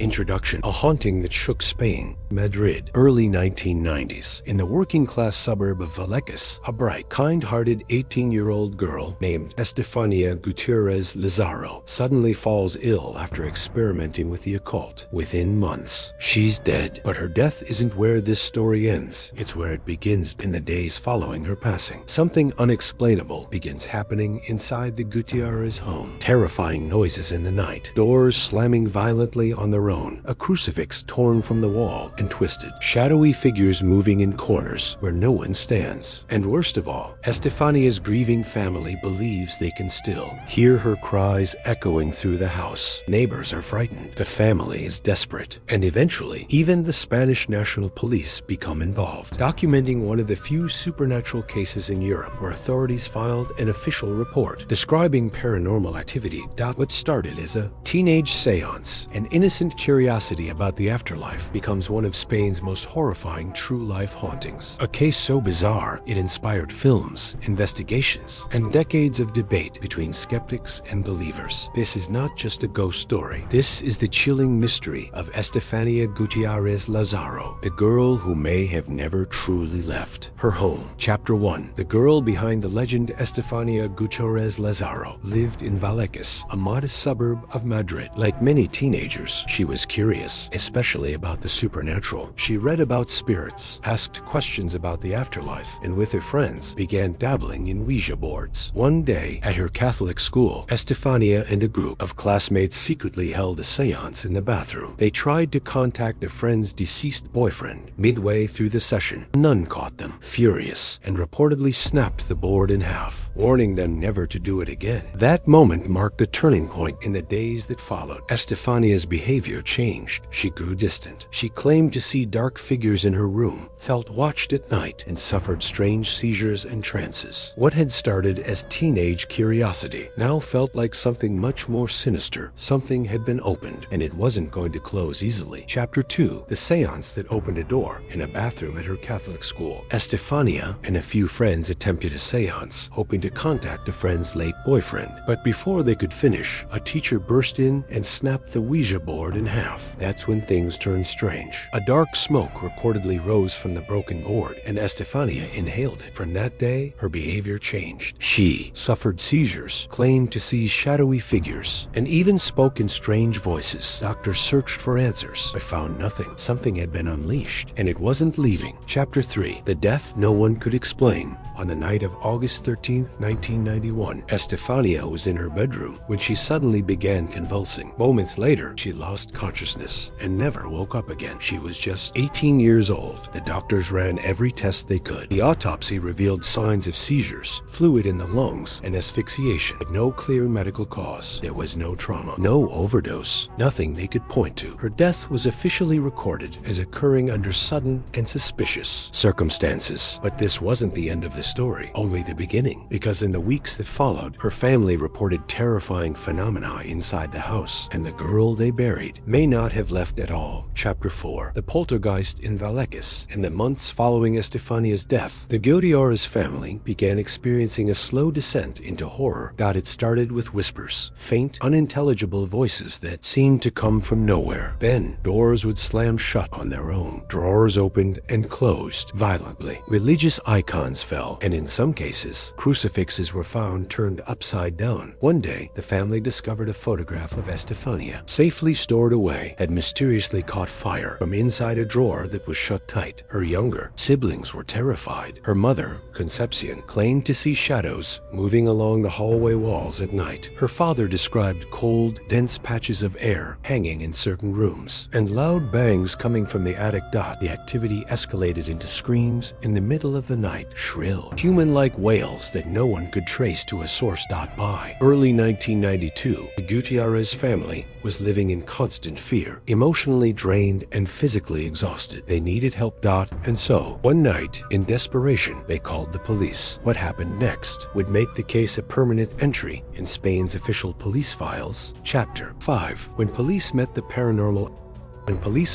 Introduction: a haunting that shook Spain. Madrid, early 1990s. In the working-class suburb of Vallecas, a bright, kind-hearted 18-year-old girl named Estefanía Gutiérrez Lázaro suddenly falls ill after experimenting with the occult. Within months, she's dead. But her death isn't where this story ends. It's where it begins in the days following her passing. Something unexplainable begins happening inside the Gutiérrez home. Terrifying noises in the night, doors slamming violently on their own, a crucifix torn from the wall and twisted, shadowy figures moving in corners where no one stands. And worst of all, Estefania's grieving family believes they can still hear her cries echoing through the house. Neighbors are frightened, the family is desperate, and eventually, even the Spanish National Police become involved, documenting one of the few supernatural cases in Europe where authorities filed an official report describing paranormal activity. What started as a teenage seance, an innocent curiosity about the afterlife, becomes one of Spain's most horrifying true-life hauntings. A case so bizarre, it inspired films, investigations, and decades of debate between skeptics and believers. This is not just a ghost story. This is the chilling mystery of Estefanía Gutiérrez Lázaro, the girl who may have never truly left her home. Chapter 1. The girl behind the legend. Estefanía Gutiérrez Lázaro lived in Vallecas, a modest suburb of Madrid. Like many teenagers, she was curious, especially about the supernatural. She read about spirits, asked questions about the afterlife, and with her friends began dabbling in Ouija boards. One day, at her Catholic school, Estefanía and a group of classmates secretly held a seance in the bathroom. They tried to contact a friend's deceased boyfriend. Midway through the session, a nun caught them, furious, and reportedly snapped the board in half, warning them never to do it again. That moment marked a turning point in the days that followed. Estefania's behavior changed. She grew distant. She claimed to see dark figures in her room, felt watched at night, and suffered strange seizures and trances. What had started as teenage curiosity now felt like something much more sinister. Something had been opened, and it wasn't going to close easily. Chapter 2. The seance that opened a door in a bathroom at her Catholic school. Estefania and a few friends attempted a seance, hoping to contact a friend's late boyfriend. But before they could finish, a teacher burst in and snapped the Ouija board in half. That's when things turned strange. A dark smoke reportedly rose from the broken board, and Estefania inhaled it. From that day, her behavior changed. She suffered seizures, claimed to see shadowy figures, and even spoke in strange voices. Doctors searched for answers, but found nothing. Something had been unleashed, and it wasn't leaving. Chapter 3. The death no one could explain. On the night of August 13th, 1991, Estefania was in her bedroom when she suddenly began convulsing. Moments later, she lost consciousness and never woke up again. She was just 18 years old. The doctors ran every test they could. The autopsy revealed signs of seizures, fluid in the lungs, and asphyxiation, but no clear medical cause. There was no trauma, no overdose, nothing they could point to. Her death was officially recorded as occurring under sudden and suspicious circumstances. But this wasn't the end of the story, only the beginning, because in the weeks that followed, her family reported terrifying phenomena inside the house, and the girl they buried may not have left at all. Chapter 4. The poltergeist in Vallecas. In the months following Estefania's death, the Gutiérrez family began experiencing a slow descent into horror. It started with whispers, faint, unintelligible voices that seemed to come from nowhere. Then, doors would slam shut on their own. Drawers opened and closed violently. Religious icons fell, and in some cases, crucifixes were found turned upside down. One day, the family discovered a photograph of Estefania, safely stored away, had mysteriously caught fire from inside a drawer that was shut tight. Her younger siblings were terrified. Her mother, Concepcion, claimed to see shadows moving along the hallway walls at night. Her father described cold, dense patches of air hanging in certain rooms, and loud bangs coming from the attic. The activity escalated into screams in the middle of the night, shrill, human-like wails that no one could trace to a source. By early 1992, the Gutiérrez family was living in constant fear, emotionally drained and physically exhausted. They needed help. And so, one night, in desperation, they called the police. What happened next would make the case a permanent entry in Spain's official police files. Chapter 5. When police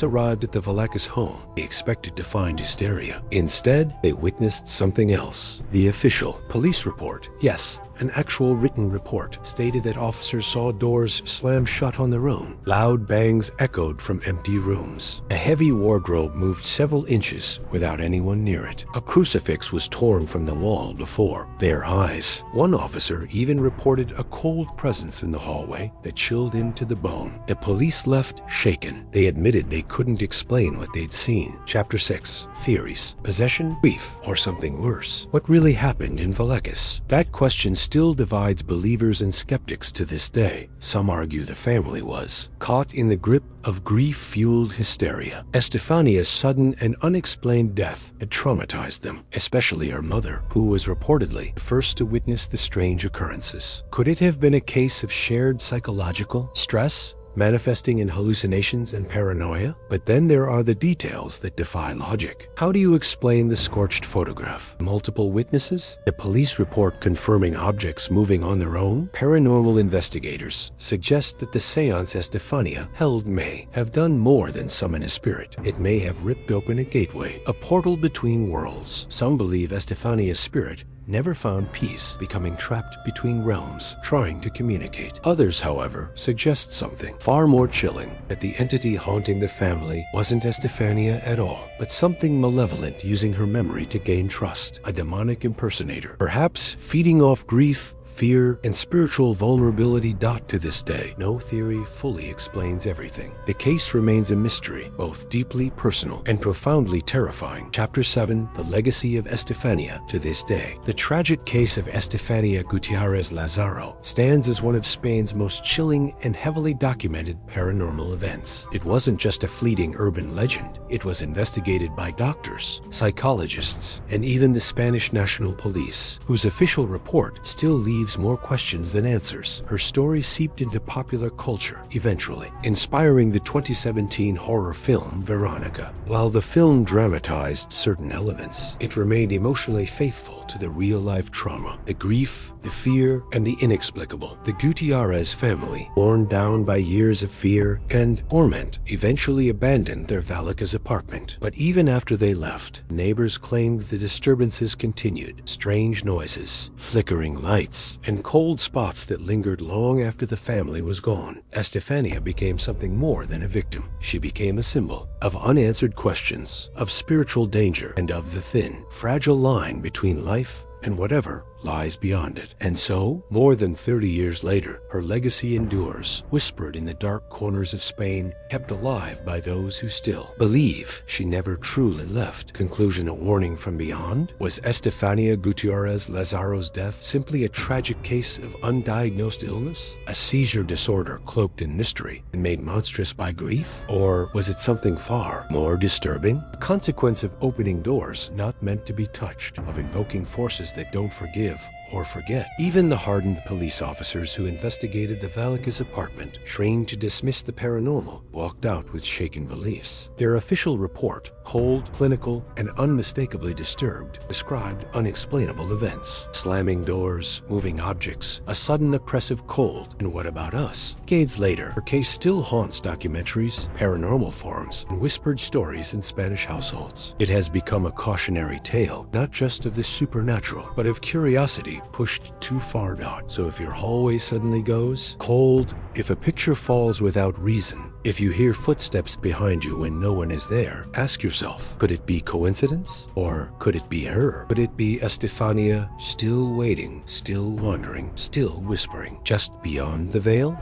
arrived at the Vallecas home, they expected to find hysteria. Instead, they witnessed something else. The official police report. Yes, An actual written report stated that officers saw doors slam shut on their own. Loud bangs echoed from empty rooms. A heavy wardrobe moved several inches without anyone near it. A crucifix was torn from the wall before their eyes. One officer even reported a cold presence in the hallway that chilled him to the bone. The police left shaken. They admitted they couldn't explain what they'd seen. Chapter 6. Theories. Possession, grief, or something worse. What really happened in Vallecas? That question still divides believers and skeptics to this day. Some argue the family was caught in the grip of grief-fueled hysteria. Estefania's sudden and unexplained death had traumatized them, especially her mother, who was reportedly the first to witness the strange occurrences. Could it have been a case of shared psychological stress, manifesting in hallucinations and paranoia? But then there are the details that defy logic. How do you explain the scorched photograph? Multiple witnesses? The police report confirming objects moving on their own? Paranormal investigators suggest that the seance Estefania held may have done more than summon a spirit. It may have ripped open a gateway, a portal between worlds. Some believe Estefania's spirit never found peace, becoming trapped between realms, trying to communicate. Others, however, suggest something far more chilling, that the entity haunting the family wasn't Estefania at all, but something malevolent using her memory to gain trust, a demonic impersonator, perhaps feeding off grief, fear, and spiritual vulnerability. To this day, no theory fully explains everything. The case remains a mystery, both deeply personal and profoundly terrifying. Chapter 7. The Legacy of Estefania. To this day, the tragic case of Estefanía Gutiérrez Lázaro stands as one of Spain's most chilling and heavily documented paranormal events. It wasn't just a fleeting urban legend. It was investigated by doctors, psychologists, and even the Spanish National Police, whose official report still leaves more questions than answers. Her story seeped into popular culture eventually, inspiring the 2017 horror film Veronica. While the film dramatized certain elements, it remained emotionally faithful to the real-life trauma, the grief, the fear, and the inexplicable. The Gutiérrez family, worn down by years of fear and torment, eventually abandoned their Vallecas apartment. But even after they left, neighbors claimed the disturbances continued. Strange noises, flickering lights, and cold spots that lingered long after the family was gone. Estefania became something more than a victim. She became a symbol of unanswered questions, of spiritual danger, and of the thin, fragile line between life and whatever lies beyond it. And so, more than 30 years later, her legacy endures, whispered in the dark corners of Spain, kept alive by those who still believe she never truly left. Conclusion: a warning from beyond? Was Estefanía Gutiérrez Lázaro's death simply a tragic case of undiagnosed illness? A seizure disorder cloaked in mystery and made monstrous by grief? Or was it something far more disturbing? A consequence of opening doors not meant to be touched, of invoking forces that don't forgive or forget. Even the hardened police officers who investigated the Vallecas apartment, trained to dismiss the paranormal, walked out with shaken beliefs. Their official report, cold, clinical, and unmistakably disturbed, described unexplainable events. Slamming doors, moving objects, a sudden oppressive cold. And what about us? Decades later, her case still haunts documentaries, paranormal forums, and whispered stories in Spanish households. It has become a cautionary tale, not just of the supernatural, but of curiosity pushed too far. So if your hallway suddenly goes cold, if a picture falls without reason, if you hear footsteps behind you when no one is there, ask yourself, could it be coincidence? Or could it be her? Could it be Estefania, still waiting, still wandering, still whispering, just beyond the veil?